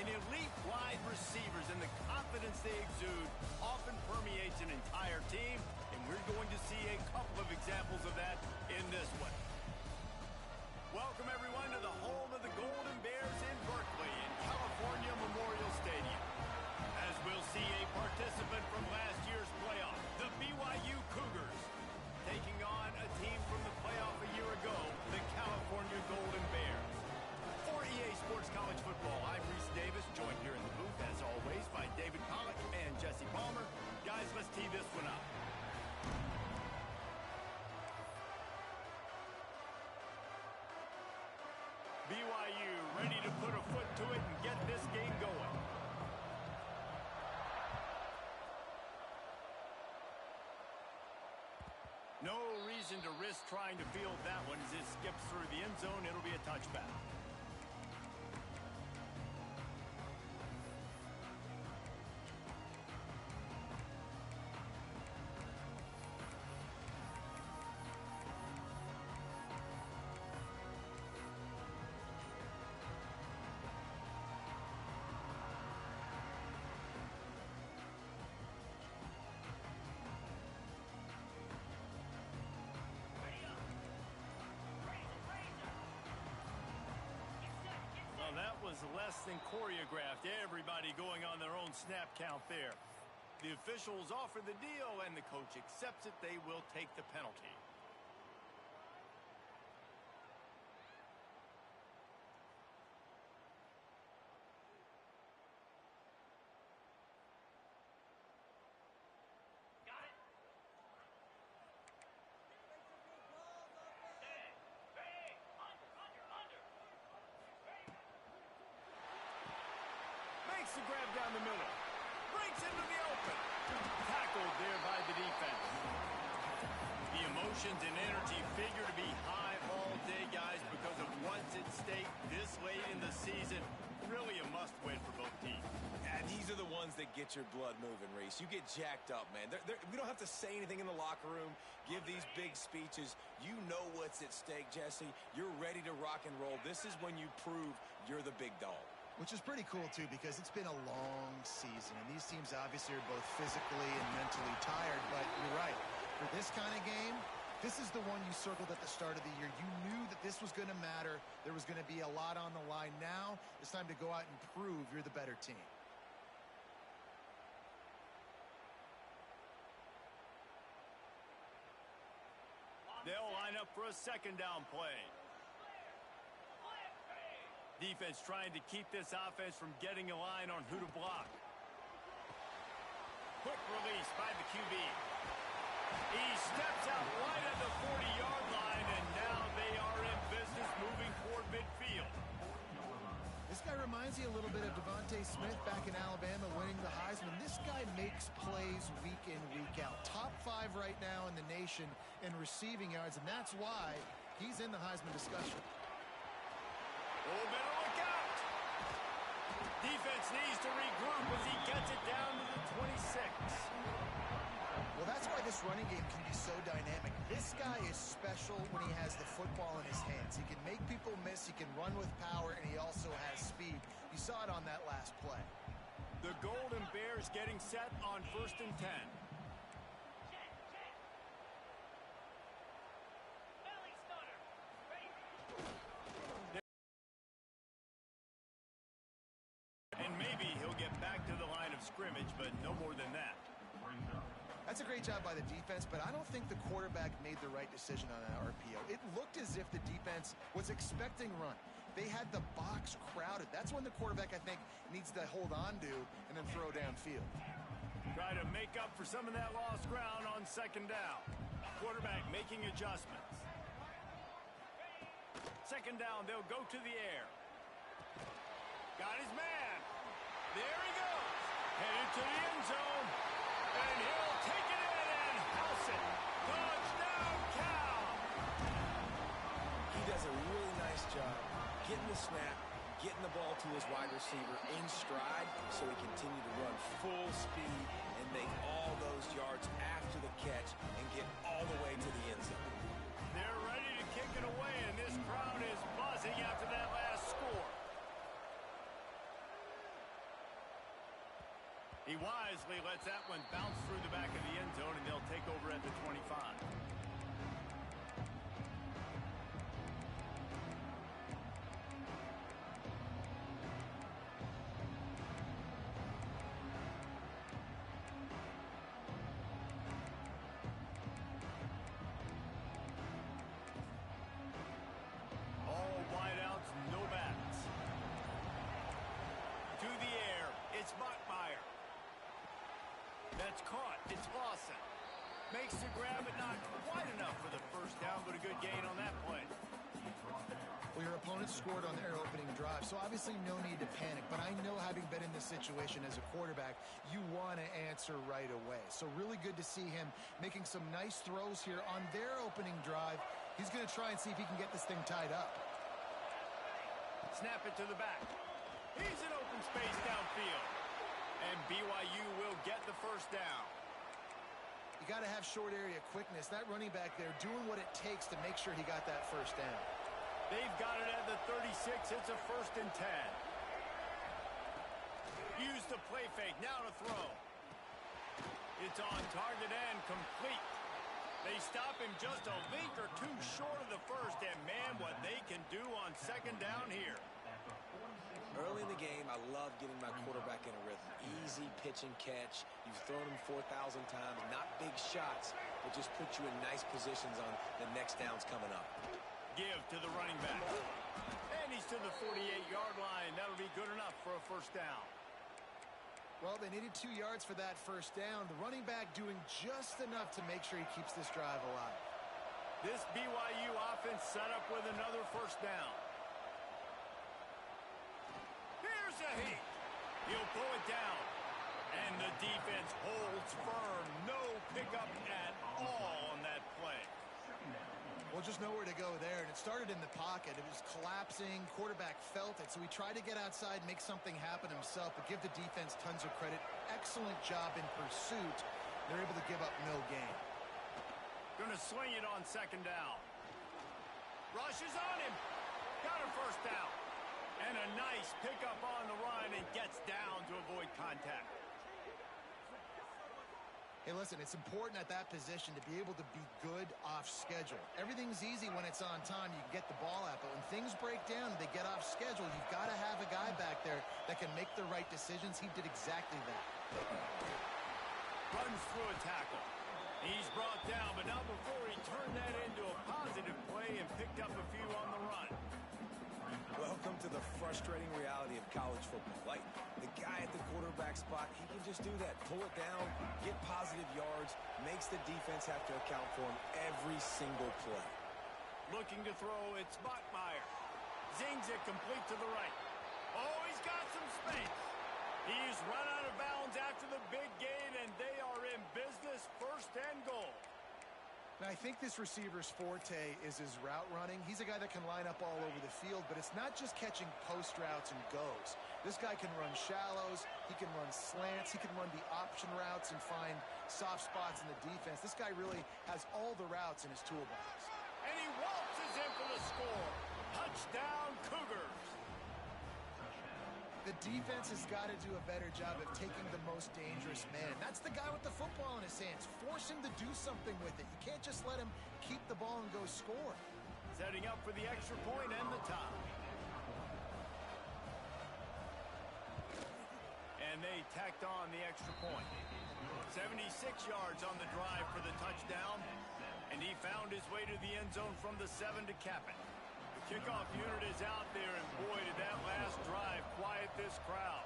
And elite wide receivers and the confidence they exude often permeates an entire team, and we're going to see a couple of examples of that in this one. Welcome, everyone, to the home of the Golden Bears in Berkeley in California Memorial Stadium. As we'll see a participant from last year's playoff, the BYU Cougars, taking on a team from the playoff a year ago, the California Golden Bears. For EA Sports College Football, I'm Reese Davis, joined here in the booth, as always, by David Pollack and Jesse Palmer. Guys, let's tee this one up. BYU ready to put a foot to it and get this game going. No reason to risk trying to field that one as it skips through the end zone. It'll be a touchback. Well, that was less than choreographed. Everybody going on their own snap count there. The officials offer the deal, and the coach accepts it. They will take the penalty. Makes the grab down the middle. Breaks into the open. Tackled there by the defense. The emotions and energy figure to be high all day, guys, because of what's at stake this late in the season. Really a must-win for both teams. Yeah, these are the ones that get your blood moving, Reese. You get jacked up, man. We don't have to say anything in the locker room, give these big speeches. You know what's at stake, Jesse. You're ready to rock and roll. This is when you prove you're the big dog. Which is pretty cool, too, because it's been a long season, and these teams obviously are both physically and mentally tired, but you're right. For this kind of game, this is the one you circled at the start of the year. You knew that this was going to matter. There was going to be a lot on the line. Now it's time to go out and prove you're the better team. They'll line up for a second down play. Defense trying to keep this offense from getting a line on who to block. Quick release by the QB. He steps out right at the 40-yard line, and now they are in business moving toward midfield. This guy reminds you a little bit of Devontae Smith back in Alabama winning the Heisman. This guy makes plays week in, week out. Top 5 right now in the nation in receiving yards, and that's why he's in the Heisman discussion. Oh, better look out. Defense needs to regroup as he gets it down to the 26. Well, that's why this running game can be so dynamic. This guy is special when he has the football in his hands. He can make people miss, he can run with power, and he also has speed. You saw it on that last play. The Golden Bears getting set on 1st and 10. And maybe he'll get back to the line of scrimmage, but no more than that. That's a great job by the defense, but I don't think the quarterback made the right decision on that RPO. It looked as if the defense was expecting run. They had the box crowded. That's when the quarterback, I think, needs to hold on to and then throw downfield. Try to make up for some of that lost ground on second down. Quarterback making adjustments. Second down, they'll go to the air. Got his man. There he goes. Headed to the end zone. And he'll take it in and house it. Touchdown, Cal. He does a really nice job getting the snap, getting the ball to his wide receiver in stride so he continue to run full speed and make all those yards after the catch and get all the way to the end zone. They're ready to kick it away, and this crowd is buzzing after that last score. He wisely lets that one bounce through the back of the end zone, and they'll take over at the 25. All wideouts, no backs. To the air, it's Bachmeier. That's caught. It's Lawson. Makes the grab, but not quite enough for the first down, but a good gain on that play. Well, your opponent scored on their opening drive, so obviously no need to panic. But I know, having been in this situation as a quarterback, you want to answer right away. So really good to see him making some nice throws here on their opening drive. He's going to try and see if he can get this thing tied up. Snap it to the back. He's in open space downfield. And BYU will get the first down. You got to have short area quickness. That running back there doing what it takes to make sure he got that first down. They've got it at the 36. It's a 1st and 10. Use the play fake. Now to throw. It's on target and complete. They stop him just a link or two short of the first. And, man, what they can do on 2nd down here. Early in the game, I love getting my quarterback in a rhythm. Easy pitch and catch. You've thrown him 4,000 times. Not big shots, but just put you in nice positions on the next downs coming up. Give to the running back. And he's to the 48-yard line. That'll be good enough for a first down. Well, they needed 2 yards for that first down. The running back doing just enough to make sure he keeps this drive alive. This BYU offense set up with another first down. Here's a hit. He'll pull it down. And the defense holds firm. No pickup at all on that play. Well, just nowhere to go there, and it started in the pocket. It was collapsing. Quarterback felt it, so he tried to get outside, make something happen himself, but give the defense tons of credit. Excellent job in pursuit. They're able to give up no gain. Going to swing it on 2nd down. Rushes on him. Got a first down. And a nice pickup on the run, and gets down to avoid contact. Hey, listen, it's important at that position to be able to be good off schedule. Everything's easy when it's on time. You can get the ball out, but when things break down and they get off schedule, you've got to have a guy back there that can make the right decisions. He did exactly that. Runs through a tackle. He's brought down, but not before he turned that into a positive play and picked up a few on the run. Welcome to the frustrating reality of college football. Like, the guy at the quarterback spot, he can just do that. Pull it down, get positive yards, makes the defense have to account for him every single play. Looking to throw, it's Bachmeier. Zings it complete to the right. Oh, he's got some space. He's run out of bounds after the big gain, and they are in business, 1st and goal. Now, I think this receiver's forte is his route running. He's a guy that can line up all over the field, but it's not just catching post routes and goes. This guy can run shallows, he can run slants, he can run the option routes and find soft spots in the defense. This guy really has all the routes in his toolbox. And he waltzes in for the score. Touchdown, Cougars. The defense has got to do a better job of taking the most dangerous man. That's the guy with the football in his hands. Force him to do something with it. You can't just let him keep the ball and go score. Setting up for the extra point and the tie. And they tacked on the extra point. 76 yards on the drive for the touchdown. And he found his way to the end zone from the 7 to cap it. Kickoff unit is out there, and boy, did that last drive quiet this crowd.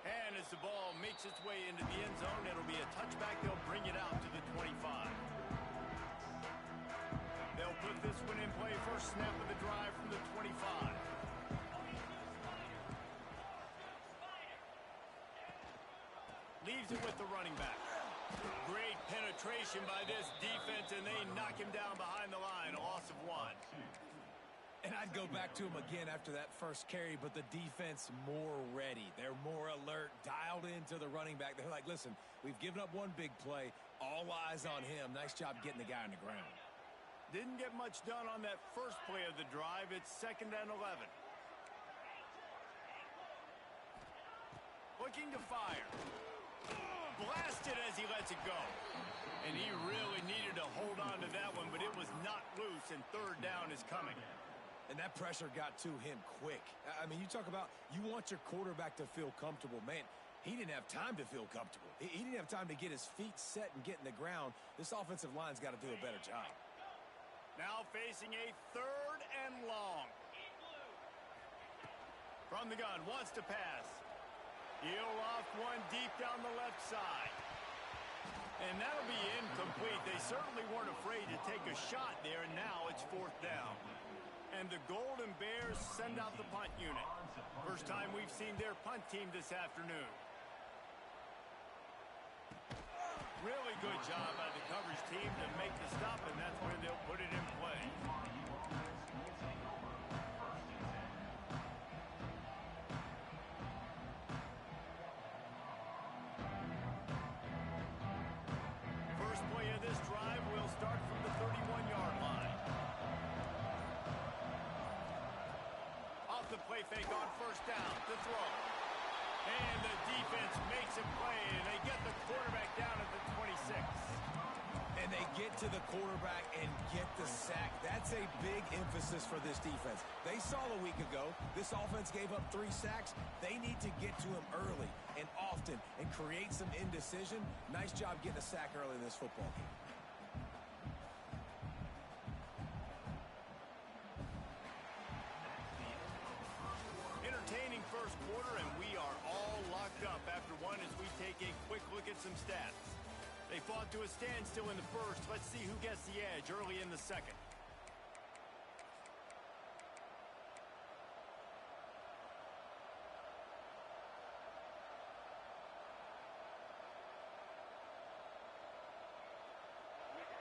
And as the ball makes its way into the end zone, it'll be a touchback. They'll bring it out to the 25. They'll put this one in play. First snap of the drive from the 25. Leaves it with the running back. Great penetration by this defense, and they knock him down behind the line. A loss of 1. And I'd go back to him again after that first carry, but the defense more ready. They're more alert, dialed into the running back. They're like, listen, we've given up one big play. All eyes on him. Nice job getting the guy on the ground. Didn't get much done on that first play of the drive. It's 2nd and 11. looking to fire. Blasted as he lets it go. And he really needed to hold on to that one, but it was not loose, and third down is coming. And that pressure got to him quick. I mean, you talk about you want your quarterback to feel comfortable. Man, he didn't have time to feel comfortable. He didn't have time to get his feet set and get in the ground. This offensive line's got to do a better job. Now facing a third and long. From the gun, wants to pass. He'll loft one deep down the left side. And that'll be incomplete. They certainly weren't afraid to take a shot there, and now it's fourth down. And the Golden Bears send out the punt unit. First time we've seen their punt team this afternoon. Really good job by the coverage team to make the stop, and that's where they'll put it in play. First play of this drive will start from the 31-yard line. Off the play fake on first down to throw. And the defense makes a play, and they get the quarterback down at the 26. And they get to the quarterback and get the sack. That's a big emphasis for this defense. They saw a week ago, this offense gave up 3 sacks. They need to get to him early and often and create some indecision. Nice job getting a sack early in this football game. Entertaining first quarter, and we are all locked up after one as we take a quick look at some stats. They fought to a standstill in the first. Let's see who gets the edge early in the second.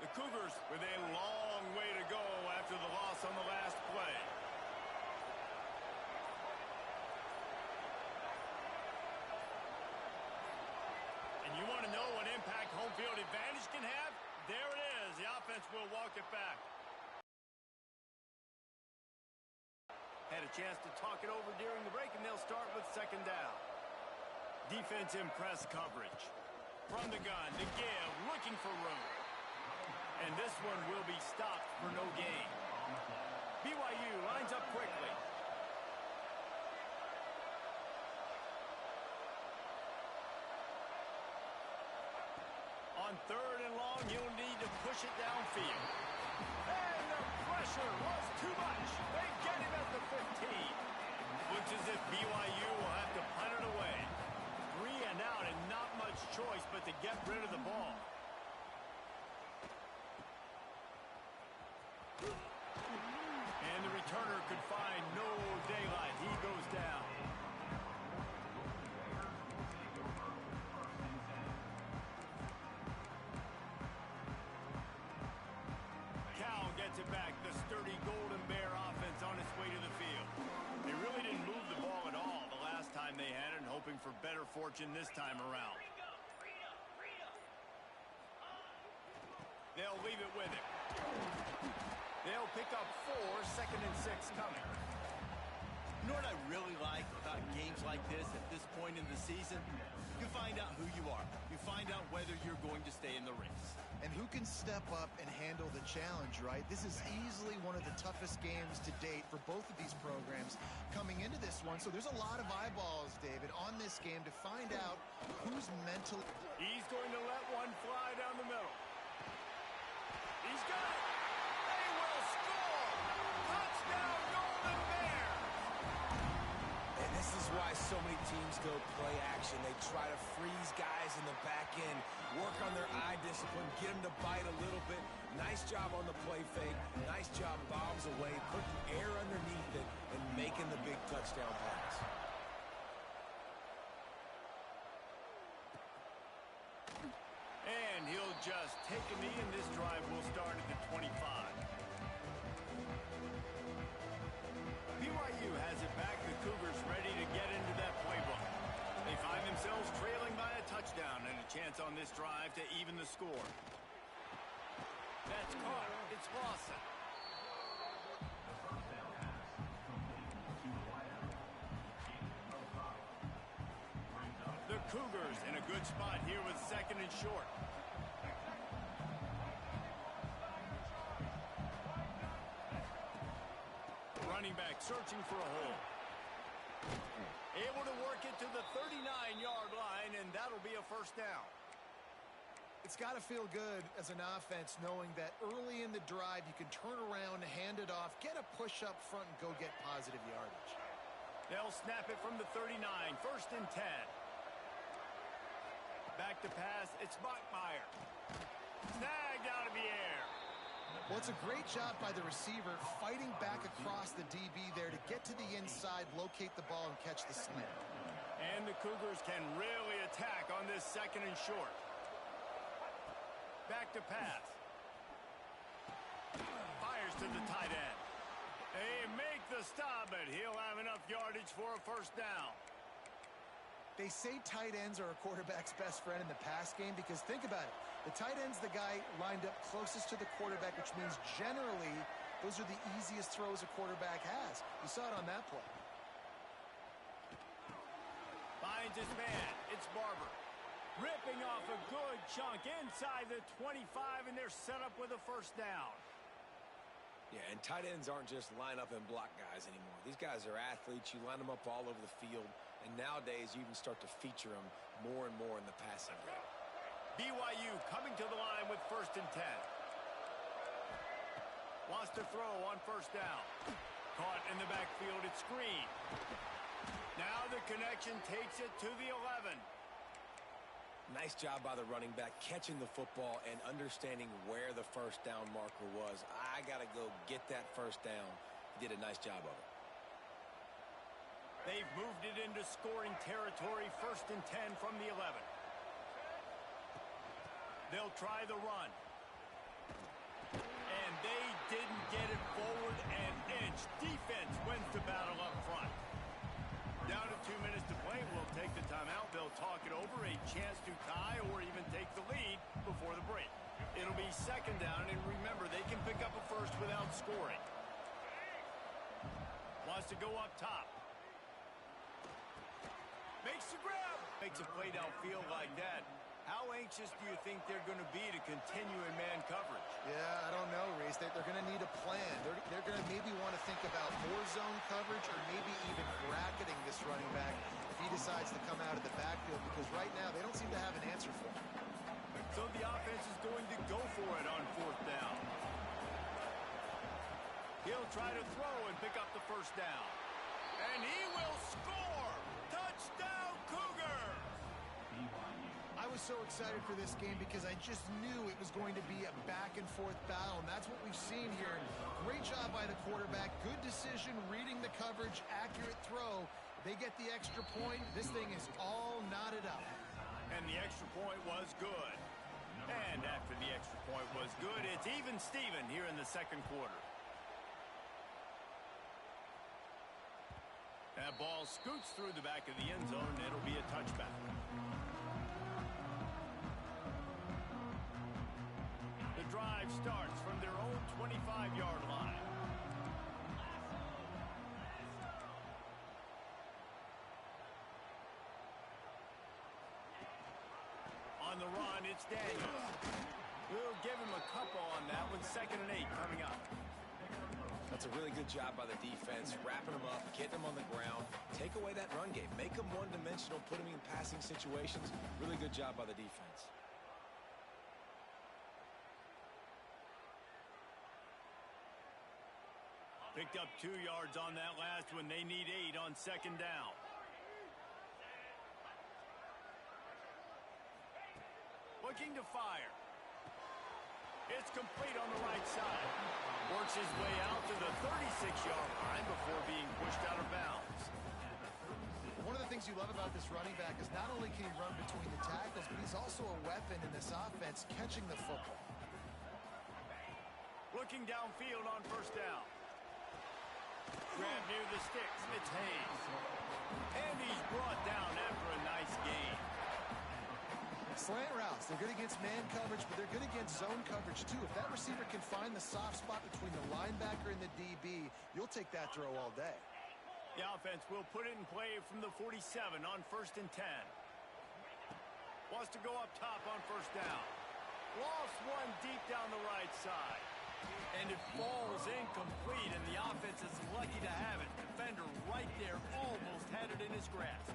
The Cougars with a long way to go after the loss on the last play. You want to know what impact home field advantage can have? There it is. The offense will walk it back. Had a chance to talk it over during the break, and they'll start with second down. Defense in press coverage. From the gun, to give, looking for room. And this one will be stopped for no gain. BYU lines up quickly. On third and long, you'll need to push it downfield. And the pressure was too much. They get him at the 15. Looks as if BYU will have to punt it away. 3 and out and not much choice but to get rid of the ball. And the returner could find no daylight. He goes down. Gets it back. The sturdy Golden Bear offense on its way to the field. They really didn't move the ball at all the last time they had it, and hoping for better fortune this time around. They'll leave it with him. They'll pick up 4, second and 6 coming. You know what I really like about games like this at this point in the season? You find out who you are. You find out whether you're going to stay in the race. And who can step up and handle the challenge, right? This is easily one of the toughest games to date for both of these programs coming into this one. So there's a lot of eyeballs, David, on this game to find out who's mentally... He's going to let one fly down the middle. He's got it. They will score. Touchdown, Golden Bears. And this is why so many teams go play action. They try to freeze guys in the back end, work on their eye discipline, get them to bite a little bit. Nice job on the play fake. Nice job bombs away, putting air underneath it, and making the big touchdown pass. And he'll just take a knee, and this drive will start at the 25. BYU has it back. The Cougars ready to get into that playbook. They find themselves trailing by a touchdown and a chance on this drive to even the score. That's caught. It's Lawson. Cougars in a good spot here with 2nd and short. Running back searching for a hole. Able to work it to the 39-yard line, and that'll be a first down. It's got to feel good as an offense knowing that early in the drive you can turn around, hand it off, get a push up front, and go get positive yardage. They'll snap it from the 39, 1st and 10. Back to pass, it's Bachmeier. Snagged out of the air. Well, it's a great job by the receiver fighting back across the DB there to get to the inside, locate the ball, and catch the slant. And the Cougars can really attack on this 2nd and short. Back to pass. Fires to the tight end. They make the stop, but he'll have enough yardage for a first down. They say tight ends are a quarterback's best friend in the pass game because think about it. The tight end's the guy lined up closest to the quarterback, which means generally those are the easiest throws a quarterback has. You saw it on that play. Finds his man. It's Barber. Ripping off a good chunk inside the 25, and they're set up with a first down. Yeah, and tight ends aren't just line up and block guys anymore. These guys are athletes. You line them up all over the field, and nowadays you even start to feature them more and more in the passing game. BYU coming to the line with 1st and 10. Wants to throw on first down. Caught in the backfield, it's Green. Now the connection takes it to the 11. Nice job by the running back catching the football and understanding where the first down marker was. I got to go get that first down. He did a nice job of it. They've moved it into scoring territory, 1st and 10 from the 11. They'll try the run. And they didn't get it forward an inch. Defense wins the battle up front. Down to 2 minutes to play. We'll take the timeout. They'll talk it over. A chance to tie or even take the lead before the break. It'll be 2nd down, and remember, they can pick up a first without scoring. Wants to go up top. Makes the grab. Makes a play downfield like that. How anxious do you think they're going to be to continue in man coverage? Yeah, I don't know, Reese. They're going to need a plan. They're going to maybe want to think about more zone coverage or maybe even bracketing this running back if he decides to come out of the backfield because right now they don't seem to have an answer for him. So the offense is going to go for it on 4th down. He'll try to throw and pick up the first down. And he will score! Touchdown, Cougars! I was so excited for this game because I just knew it was going to be a back-and-forth battle, and that's what we've seen here. Great job by the quarterback. Good decision, reading the coverage, accurate throw. They get the extra point. This thing is all knotted up. And the extra point was good. And after the extra point was good, it's even Steven here in the 2nd quarter. That ball scoots through the back of the end zone, and it'll be a touchback. The drive starts from their own 25-yard line. On the run, it's Daniels. We'll give him a couple on that one. 2nd and 8 coming up. That's a really good job by the defense, wrapping them up, getting them on the ground. Take away that run game. Make them one-dimensional, put them in passing situations. Really good job by the defense. Picked up 2 yards on that last one. They need 8 on 2nd down. Looking to fire. It's complete on the right side. Works his way out to the 36-yard line before being pushed out of bounds. One of the things you love about this running back is not only can he run between the tackles, but he's also a weapon in this offense catching the football. Looking downfield on 1st down. Grab near the sticks. It's Hayes. And he's brought down after a nice gain. Slant routes, they're good against man coverage, but they're good against zone coverage too. If that receiver can find the soft spot between the linebacker and the DB, you'll take that throw all day. The offense will put it in play from the 47 on 1st and 10. Wants to go up top on first down. Lost one deep down the right side. And it falls incomplete, and the offense is lucky to have it. Defender right there almost had it in his grasp.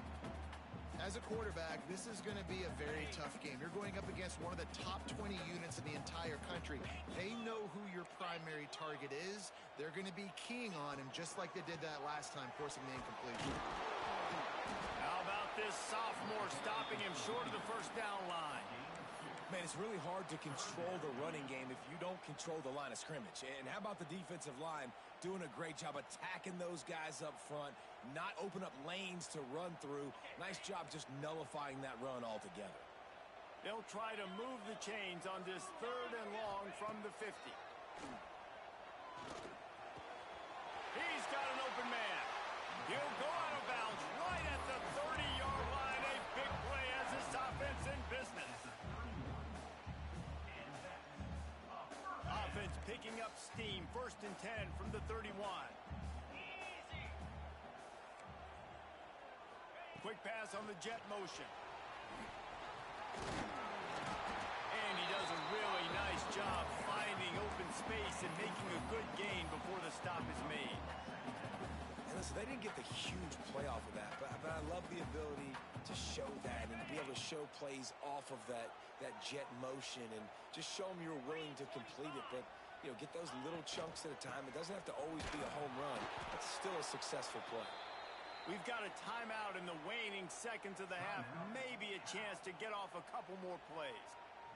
As a quarterback, this is going to be a very tough game. You're going up against one of the top 20 units in the entire country. They know who your primary target is. They're going to be keying on him just like they did that last time, forcing the incompletion. How about this sophomore stopping him short of the first down line? Man, it's really hard to control the running game if you don't control the line of scrimmage. And how about the defensive line doing a great job attacking those guys up front, not open up lanes to run through. Nice job just nullifying that run altogether. They'll try to move the chains on this 3rd and long from the 50. He's got an open man. He'll go out of bounds right at the 30-yard line. A big play as this offense in business. Offense picking up steam. 1st and 10 from the 31. Quick pass on the jet motion. And he does a really nice job finding open space and making a good gain before the stop is made. And listen, they didn't get the huge play off of that, but I love the ability to show that and to be able to show plays off of that jet motion and just show them you're willing to complete it. But, you know, get those little chunks at a time. It doesn't have to always be a home run. It's still a successful play. We've got a timeout in the waning seconds of the half. Maybe a chance to get off a couple more plays.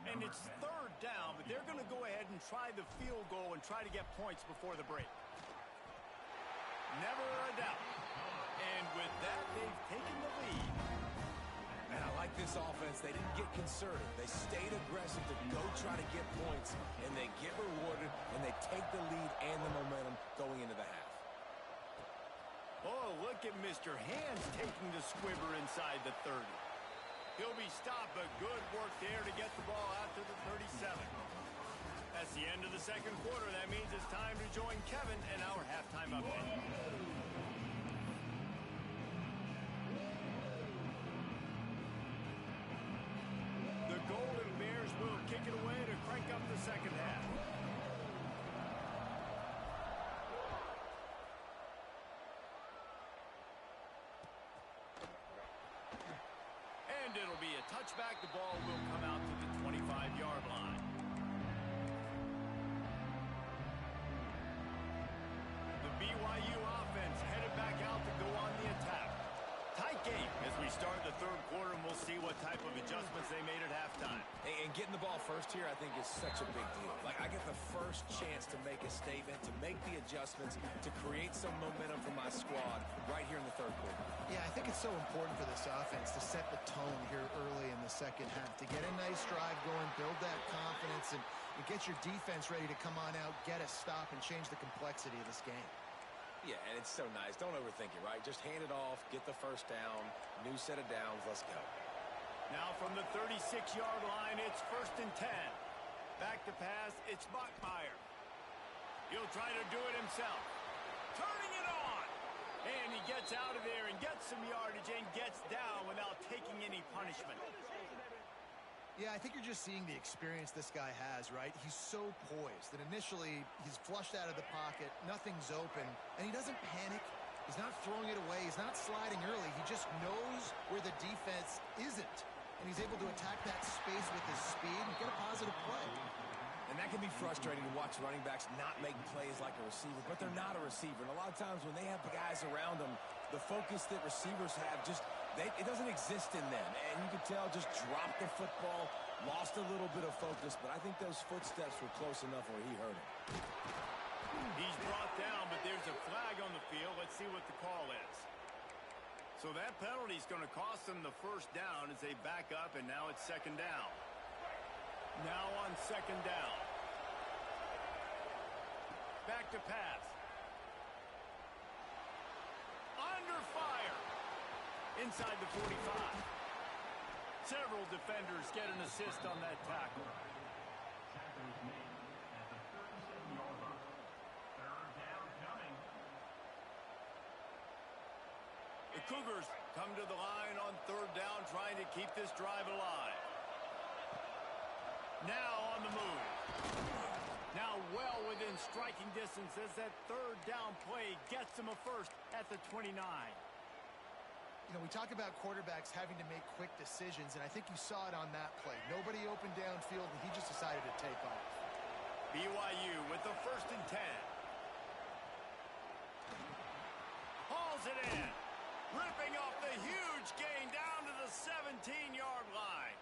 And it's 3rd down, but they're going to go ahead and try the field goal and try to get points before the break. Never a doubt. And with that, they've taken the lead. And I like this offense. They didn't get concerted. They stayed aggressive to go try to get points, and they get rewarded, and they take the lead and the momentum going into the half. Oh, look at Mr. Hands taking the squibber inside the 30. He'll be stopped, but good work there to get the ball out to the 37. That's the end of the 2nd quarter. That means it's time to join Kevin and our halftime update. The Golden Bears will kick it away to crank up the 2nd half. And it'll be a touchback. The ball will come out to the 25-yard line. The BYU offense headed back out to go on the attack. Tight game as we start the 3rd quarter, and we'll see what type of adjustments they made at halftime. And getting the ball first here, I think, is such a big deal. Like, I get the first chance to make a statement, to make the adjustments, to create some momentum for my squad right here in the 3rd quarter. Yeah, I think it's so important for this offense to set the tone here early in the 2nd half, to get a nice drive going, build that confidence, and get your defense ready to come on out, get a stop, and change the complexity of this game. Yeah, and it's so nice. Don't overthink it, right? Just hand it off, get the first down, new set of downs, let's go. Now from the 36-yard line, it's 1st and 10. Back to pass, it's Bachmeier. He'll try to do it himself. Turning it on! And he gets out of there and gets some yardage and gets down without taking any punishment. Yeah, I think you're just seeing the experience this guy has, right? He's so poised that initially he's flushed out of the pocket, nothing's open, and he doesn't panic. He's not throwing it away. He's not sliding early. He just knows where the defense isn't, and he's able to attack that space with his speed and get a positive play. And that can be frustrating to watch running backs not make plays like a receiver, but they're not a receiver. And a lot of times when they have guys around them, the focus that receivers have just it doesn't exist in them. And you can tell just dropped the football, lost a little bit of focus, but I think those footsteps were close enough where he hurt him. He's brought down, but there's a flag on the field. Let's see what the call is. So that penalty is going to cost them the 1st down as they back up, and now it's 2nd down. Now on 2nd down. Back to pass. Under fire. Inside the 45. Several defenders get an assist on that tackle. The Cougars come to the line on 3rd down, trying to keep this drive alive. Now on the move. Now well within striking distance as that third down play gets him a first at the 29. You know, we talk about quarterbacks having to make quick decisions, and I think you saw it on that play. Nobody open downfield, and he just decided to take off. BYU with the 1st and 10. Hauls it in. Ripping off the huge gain down to the 17-yard line.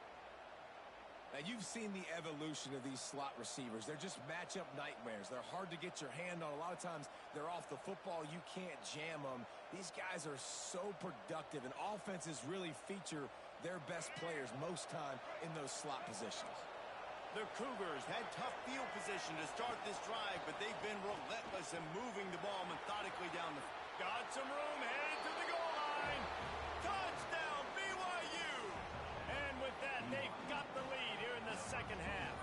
Now, you've seen the evolution of these slot receivers. They're just matchup nightmares. They're hard to get your hand on. A lot of times, they're off the football. You can't jam them. These guys are so productive, and offenses really feature their best players most time in those slot positions. The Cougars had tough field position to start this drive, but they've been relentless in moving the ball methodically down the... Got some room, headed to the goal line. Touchdown, BYU! And with that, they've got the lead here in the second half.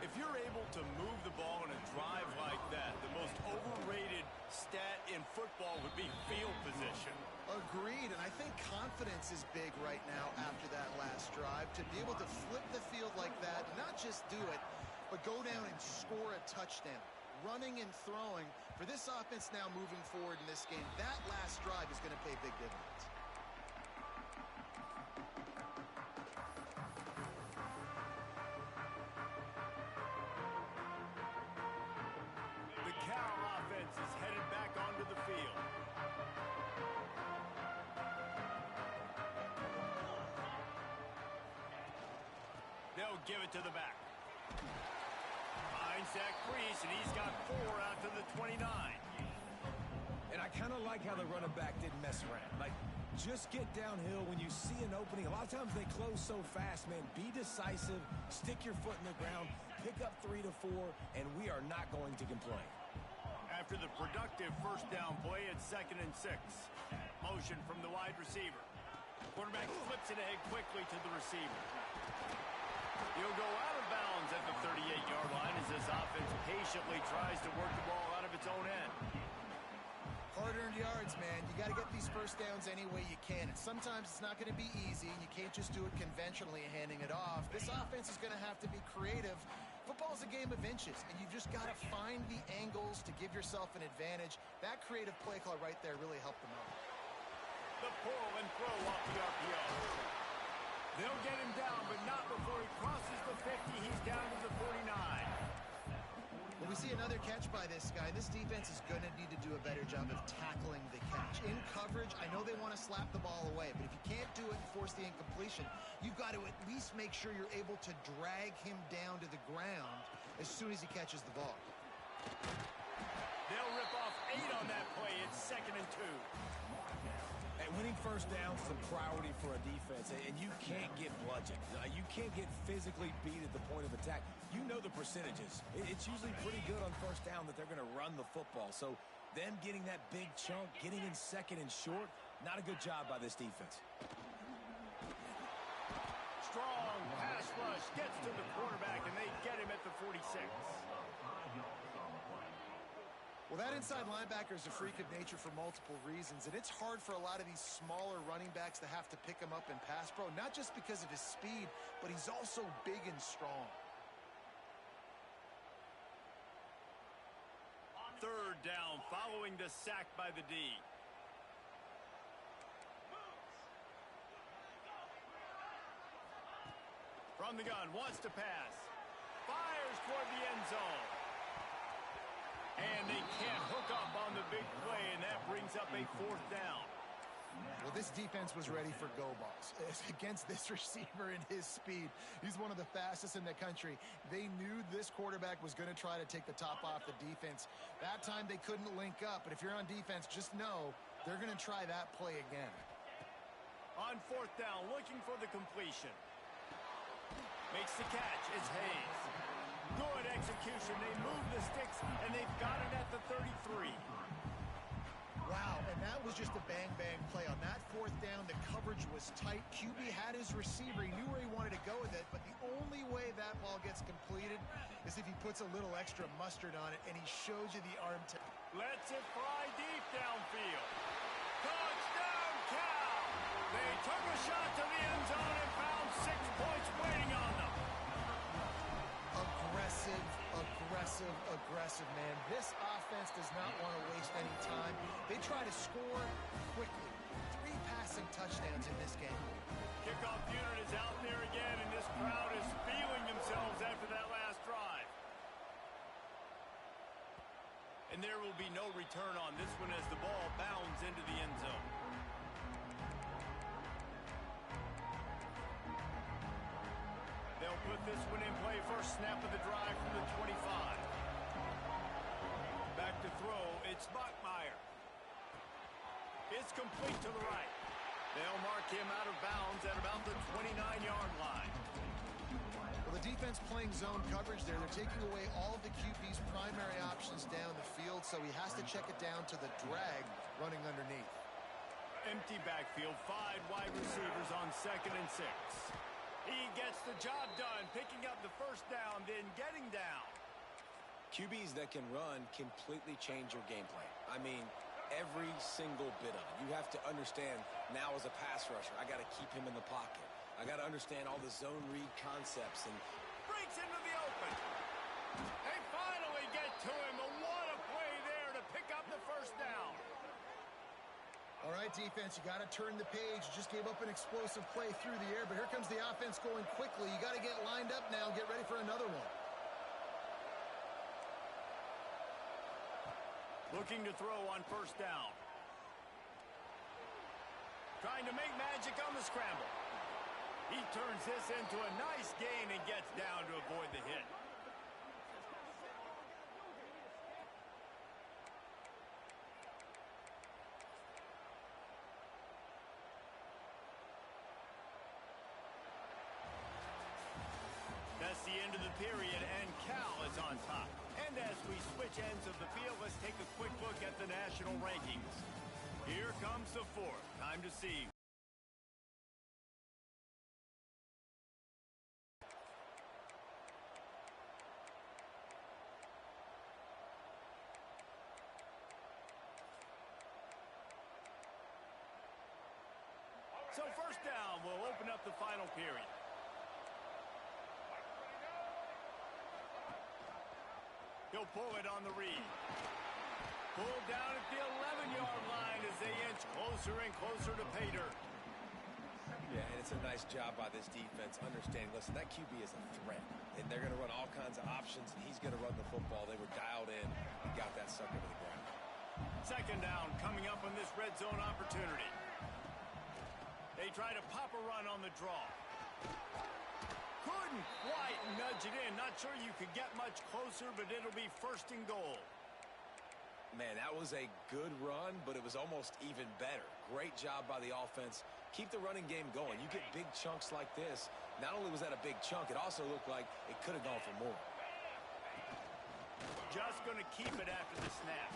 If you're able to move the ball in a drive like that, the most overrated stat in football would be field position. Agreed, and I think confidence is big right now after that last drive. To be able to flip the field like that, not just do it, but go down and score a touchdown. Running and throwing, for this offense now moving forward in this game, that last drive is going to pay big dividends. The Cal offense is headed back onto the field. They'll give it to the back. Finds Zach Priest, and he's got 4 out to the 29. And I kind of like how the running back didn't mess around. Like, just get downhill when you see an opening. A lot of times they close so fast, man. Be decisive, stick your foot in the ground, pick up 3 to 4, and we are not going to complain. After the productive first down play, it's 2nd and 6. Motion from the wide receiver. Quarterback flips it ahead quickly to the receiver. He'll go out of bounds at the 38-yard line as this offense patiently tries to work the ball out of its own end. Hard-earned yards, man. You got to get these first downs any way you can. And sometimes it's not going to be easy, and you can't just do it conventionally handing it off. This offense is going to have to be creative. Football's a game of inches, and you've just got to find the angles to give yourself an advantage. That creative play call right there really helped them out. The pull and throw off the RPO. They'll get him down, but not before he crosses the 50. He's down to the 49. When we see another catch by this guy, this defense is going to need to do a better job of tackling the catch. In coverage, I know they want to slap the ball away, but if you can't do it and force the incompletion, you've got to at least make sure you're able to drag him down to the ground as soon as he catches the ball. They'll rip off 8 on that play. It's 2nd and 2. And winning first down is a priority for a defense, and you can't get bludgeoned. You can't get physically beat at the point of attack. You know the percentages. It's usually pretty good on first down that they're going to run the football. So them getting that big chunk, getting in 2nd and short, not a good job by this defense. Strong pass rush gets to the quarterback, and they get him at the 46. Well, that inside linebacker is a freak of nature for multiple reasons, and it's hard for a lot of these smaller running backs to have to pick him up in pass pro, not just because of his speed, but he's also big and strong. 3rd down following the sack by the D. From the gun, wants to pass. Fires toward the end zone. And they can't hook up on the big play, and that brings up a 4th down. Well, this defense was ready for go balls. Against this receiver and his speed, he's one of the fastest in the country. They knew this quarterback was going to try to take the top off the defense. That time they couldn't link up, but if you're on defense, just know they're going to try that play again. On 4th down, looking for the completion. Makes the catch. It's Hayes. Good execution. They move the sticks, and they've got it at the 33. Wow, and that was just a bang-bang play. On that 4th down, the coverage was tight. QB had his receiver. He knew where he wanted to go with it, but the only way that ball gets completed is if he puts a little extra mustard on it, and he shows you the arm tip. Lets it fly deep downfield. Touchdown, Cal! They took a shot to the end zone and found 6 points waiting on them. Aggressive, aggressive, aggressive, man. This offense does not want to waste any time. They try to score quickly. 3 passing touchdowns in this game. Kickoff unit is out there again, and this crowd is feeling themselves after that last drive. And there will be no return on this one as the ball bounds into the end zone. They'll put this one in play. First snap of the drive from the 25. Back to throw. It's Bachmeier. It's complete to the right. They'll mark him out of bounds at about the 29-yard line. Well, the defense playing zone coverage there. They're taking away all of the QB's primary options down the field, so he has to check it down to the drag running underneath. Empty backfield, 5 wide receivers on 2nd and 6. He gets the job done, picking up the first down, then getting down. QBs that can run completely change your game plan. I mean, every single bit of it. You have to understand now as a pass rusher, I got to keep him in the pocket. I got to understand all the zone read concepts. And breaks into the open. They finally get to him. And what a play there to pick up the first down. All right, defense, you got to turn the page. You just gave up an explosive play through the air, but here comes the offense going quickly. You got to get lined up now, get ready for another one. Looking to throw on first down. Trying to make magic on the scramble. He turns this into a nice gain and gets down to avoid the hit. That's the end of the period, and Cal is on top. And as we switch ends of the field, let's take a quick look at the national rankings. Here comes the 4th. Time to see. So first down will open up the final period. He'll pull it on the read. Pulled down at the 11-yard line as they inch closer and closer to pay dirt. yeah, and it's a nice job by this defense understanding, listen, that QB is a threat. And they're going to run all kinds of options, and he's going to run the football. They were dialed in and got that sucker to the ground. Second down coming up on this red zone opportunity. They try to pop a run on the draw. Couldn't quite nudge it in. Not sure you could get much closer, but it'll be 1st and goal. Man, that was a good run, but it was almost even better. Great job by the offense. Keep the running game going. You get big chunks like this. Not only was that a big chunk, it also looked like it could have gone for more. Just going to keep it after the snap.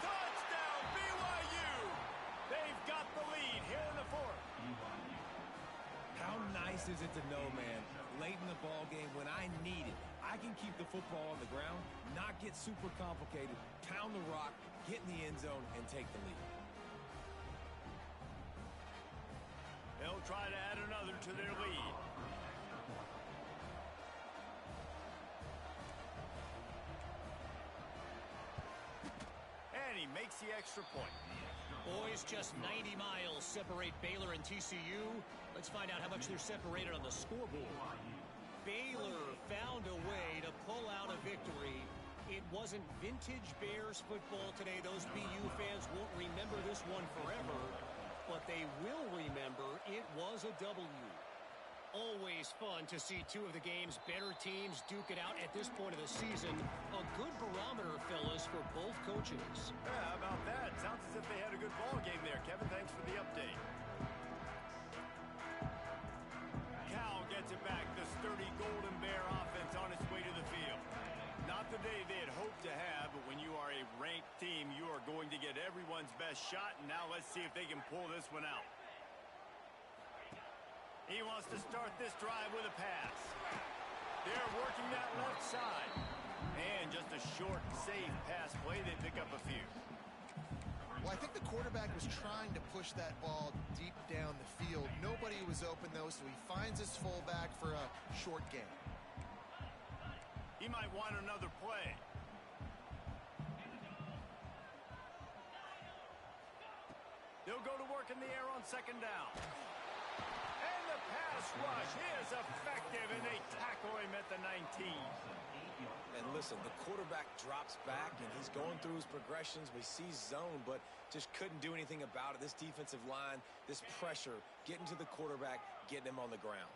Touchdown, BYU! They've got the lead here in the 4th. How nice is it to know, man, late in the ball game when I need it, I can keep the football on the ground, not get super complicated, pound the rock, get in the end zone, and take the lead. They'll try to add another to their lead. And he makes the extra point. Boys, just 90 miles separate Baylor and TCU. Let's find out how much they're separated on the scoreboard. Baylor found a way to pull out a victory. It wasn't vintage Bears football today. Those BU fans won't remember this one forever, but they will remember it was a W. Always fun to see two of the game's better teams duke it out at this point of the season. A good barometer, fellas, for both coaches. Yeah, how about that? Sounds as if they had a good ball game there. Kevin, thanks for the update. Cal gets it back. The sturdy Golden Bear offense on its way to the field. Not the day they had hoped to have, but when you are a ranked team, you are going to get everyone's best shot. And now let's see if they can pull this one out. He wants to start this drive with a pass. They're working that left side. And just a short, safe pass play. They pick up a few. Well, I think the quarterback was trying to push that ball deep down the field. Nobody was open, though, so he finds his fullback for a short gain. He might want another play. They'll go to work in the air on second down. And the pass rush is effective, and they tackle him at the 19. And listen, the quarterback drops back, and he's going through his progressions. We see zone, but just couldn't do anything about it. This defensive line, this pressure, getting to the quarterback, getting him on the ground.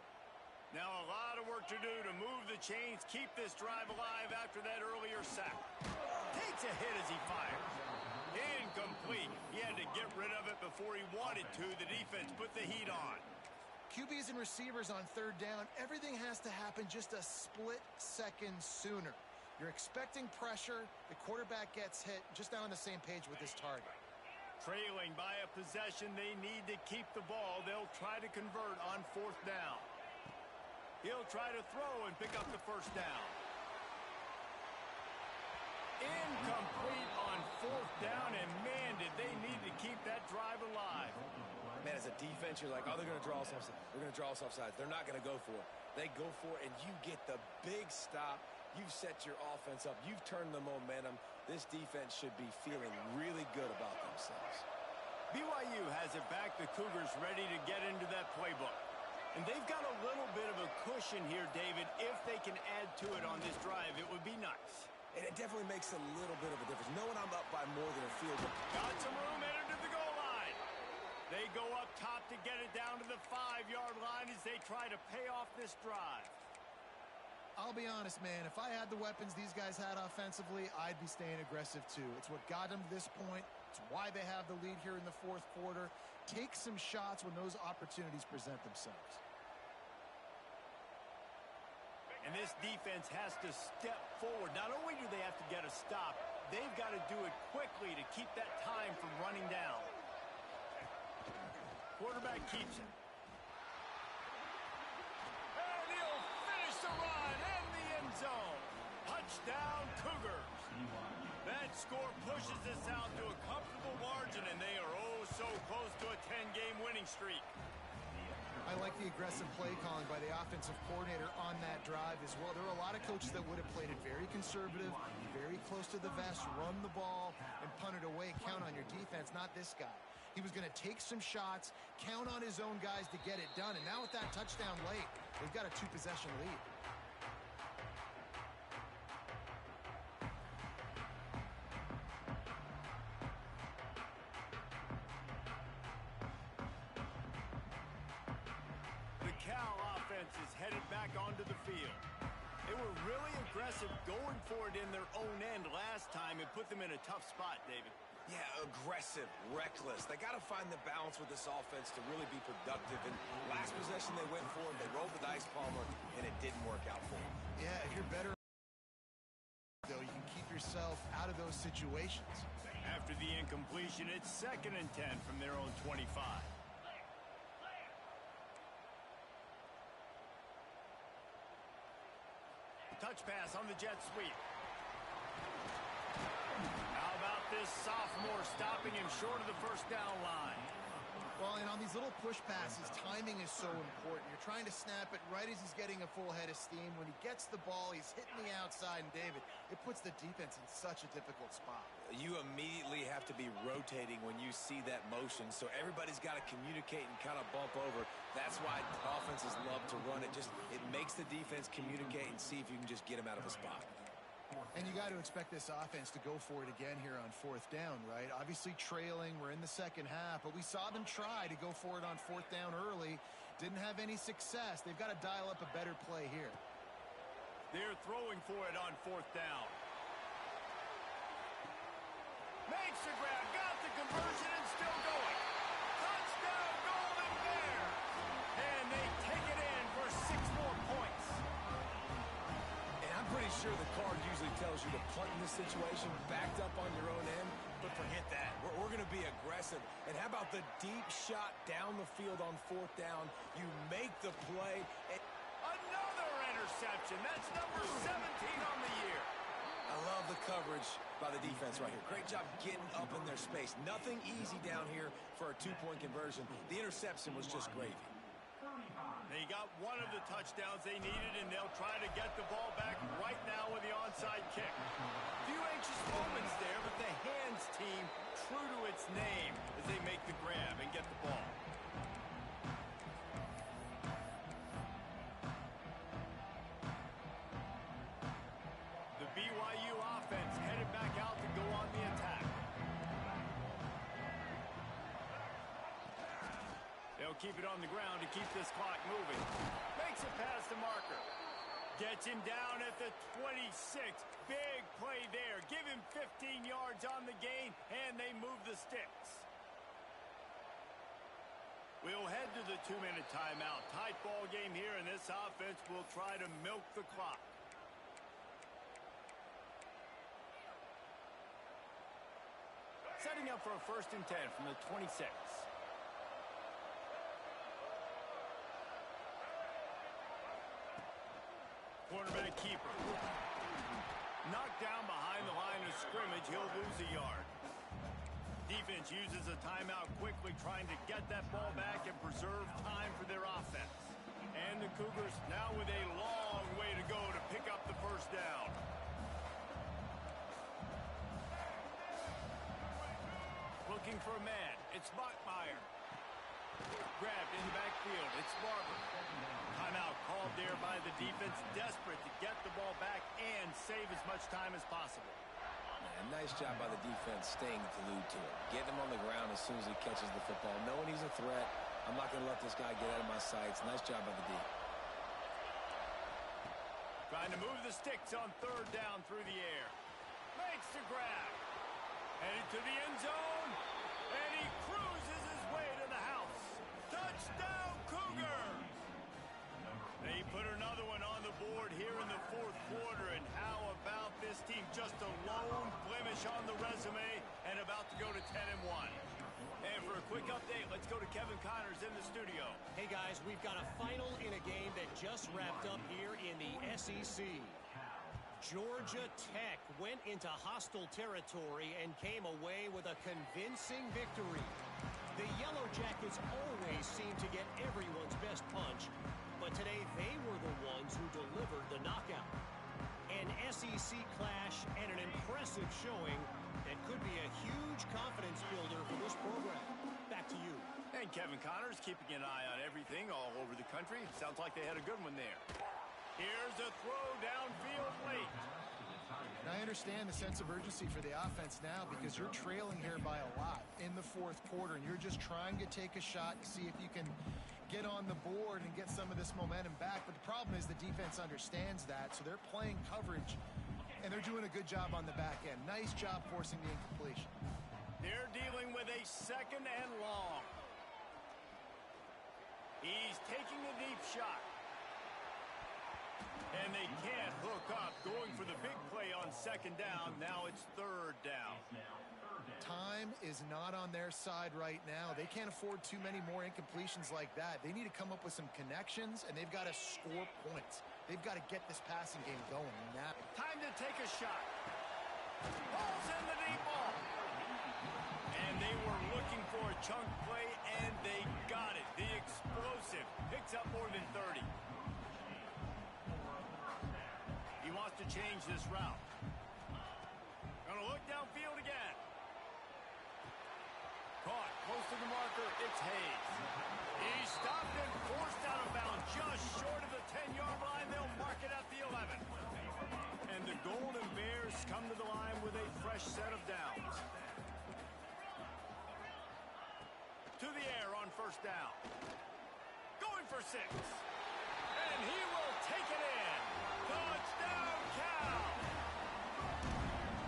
Now a lot of work to do to move the chains, keep this drive alive after that earlier sack. Takes a hit as he fires. Incomplete. He had to get rid of it before he wanted to. The defense put the heat on. QBs and receivers on third down, everything has to happen just a split second sooner. You're expecting pressure, the quarterback gets hit, just not on the same page with his target. Trailing by a possession, they need to keep the ball. They'll try to convert on fourth down. He'll try to throw and pick up the first down. Incomplete on fourth down, and man, did they need to keep that drive alive. Man, as a defense, you're like, oh, they're going to draw us offside. They're going to draw us offside. They're not going to go for it. They go for it, and you get the big stop. You've set your offense up. You've turned the momentum. This defense should be feeling really good about themselves. BYU has it back. The Cougars ready to get into that playbook. And they've got a little bit of a cushion here, David. If they can add to it on this drive, it would be nice. And it definitely makes a little bit of a difference. Knowing I'm up by more than a field goal. Got some room, entered to the goal line. They go up top to get it down to the 5-yard line as they try to pay off this drive. I'll be honest, man, if I had the weapons these guys had offensively, I'd be staying aggressive too. It's what got them to this point. It's why they have the lead here in the fourth quarter. Take some shots when those opportunities present themselves. And this defense has to step forward. Not only do they have to get a stop, they've got to do it quickly to keep that time from running down. Quarterback keeps it. And he'll finish the run in the end zone. Touchdown, Cougars. That score pushes us out to a comfortable margin, and they are oh so close to a 10-game winning streak. I like the aggressive play calling by the offensive coordinator on that drive as well. There are a lot of coaches that would have played it very conservative, very close to the vest, run the ball, and punt it away. Count on your defense, not this guy. He was going to take some shots, count on his own guys to get it done. And now with that touchdown late, they've got a 2-possession lead. Is headed back onto the field. They were really aggressive going for it in their own end last time and put them in a tough spot, David. Yeah, aggressive, reckless. They got to find the balance with this offense to really be productive. And last possession they went for it, they rolled the dice, Palmer, and it didn't work out for them. Yeah, if you're better, though, you can keep yourself out of those situations. After the incompletion, it's 2nd and 10 from their own 25. Touch pass on the jet sweep. How about this sophomore stopping him short of the first down line? Well, and on these little push passes, timing is so important. You're trying to snap it right as he's getting a full head of steam. When he gets the ball, he's hitting the outside, and David, it puts the defense in such a difficult spot. You immediately have to be rotating when you see that motion, so everybody's got to communicate and kind of bump over. That's why offenses love to run it. It makes the defense communicate and see if you can just get him out of a spot. And you got to expect this offense to go for it again here on fourth down, right? Obviously trailing, we're in the second half, but we saw them try to go for it on fourth down early. Didn't have any success. They've got to dial up a better play here. They're throwing for it on fourth down. Makes the grab, got the conversion, and still going. Touchdown, Golden Bear! And they take it in for 6 more points. And I'm pretty sure the card usually tells you to punt in this situation, backed up on your own end, but forget that. We're going to be aggressive. And how about the deep shot down the field on fourth down? You make the play. Another interception. That's number 17 on the year. I love the coverage by the defense right here. Great job getting up in their space. Nothing easy down here for a 2-point conversion. The interception was just gravy. They got one of the touchdowns they needed, and they'll try to get the ball back right now with the onside kick. Few anxious moments there, but the hands team true to its name as they make the grab and get the ball. The BYU offense headed back out to go on the attack. They'll keep it on the ground to keep this clock moving. Makes it past the marker. Gets him down at the 26. Big play there. Give him 15 yards on the gain, and they move the sticks. We'll head to the 2-minute timeout. Tight ball game here, and this offense will try to milk the clock. Setting up for a 1st and 10 from the 26. Quarterback keeper. Knocked down behind the line of scrimmage. He'll lose a yard. Defense uses a timeout quickly, trying to get that ball back and preserve time for their offense. And the Cougars now with a long way to go to pick up the 1st down. Looking for a man. It's Bachmeier. Grabbed in the backfield. It's Barber. Timeout called there by the defense, desperate to get the ball back and save as much time as possible. Man, nice job by the defense staying glued to him. Getting him on the ground as soon as he catches the football. Knowing he's a threat, I'm not going to let this guy get out of my sights. Nice job by the D. Trying to move the sticks on 3rd down through the air. Makes the grab. Headed to the end zone. And he cruises his way to the house. Touchdown, Cougars! They put another one on the board here in the 4th quarter. And how about this team? Just a lone blemish on the resume and about to go to 10-1. And for a quick update, let's go to Kevin Connors in the studio. Hey, guys, we've got a final in a game that just wrapped up here in the SEC. Georgia Tech went into hostile territory and came away with a convincing victory. The Yellow Jackets always seem to get everyone's best punch, but today they were the ones who delivered the knockout. An SEC clash and an impressive showing that could be a huge confidence builder for this program. Back to you. And Kevin Connors keeping an eye on everything all over the country. Sounds like they had a good one there. Here's a throw downfield late. And I understand the sense of urgency for the offense now because you're trailing here by a lot in the 4th quarter, and you're just trying to take a shot to see if you can get on the board and get some of this momentum back. But the problem is the defense understands that, so they're playing coverage, and they're doing a good job on the back end. Nice job forcing the incompletion. They're dealing with a 2nd and long. He's taking the deep shot. And they can't hook up, going for the big play on 2nd down. Now it's 3rd down. Time is not on their side right now. They can't afford too many more incompletions like that. They need to come up with some connections, and they've got to score points. They've got to get this passing game going now. Time to take a shot. Ball's in the deep ball. And they were looking for a chunk play, and they got it. The explosive picks up more than 30. He wants to change this route. Gonna look downfield again. Caught close to the marker. It's Hayes. He stopped and forced out of bounds just short of the 10-yard line. They'll mark it at the 11. And the Golden Bears come to the line with a fresh set of downs. To the air on 1st down. Going for 6. And he will take it in. Touchdown, Cal!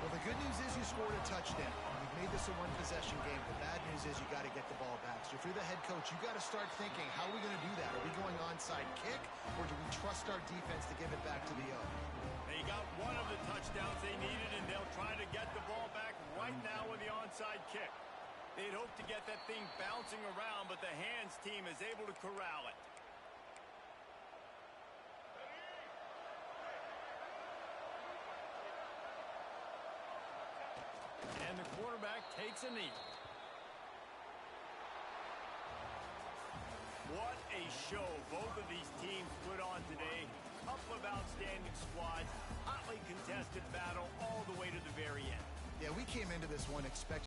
Well, the good news is you scored a touchdown. You've made this a one-possession game. The bad news is you got to get the ball back. So if you're the head coach, you got to start thinking, how are we going to do that? Are we going onside kick, or do we trust our defense to give it back to the O? They got one of the touchdowns they needed, and they'll try to get the ball back right now with the onside kick. They'd hope to get that thing bouncing around, but the hands team is able to corral it. And the quarterback takes a knee. What a show both of these teams put on today. Couple of outstanding squads, hotly contested battle all the way to the very end. Yeah, we came into this one expecting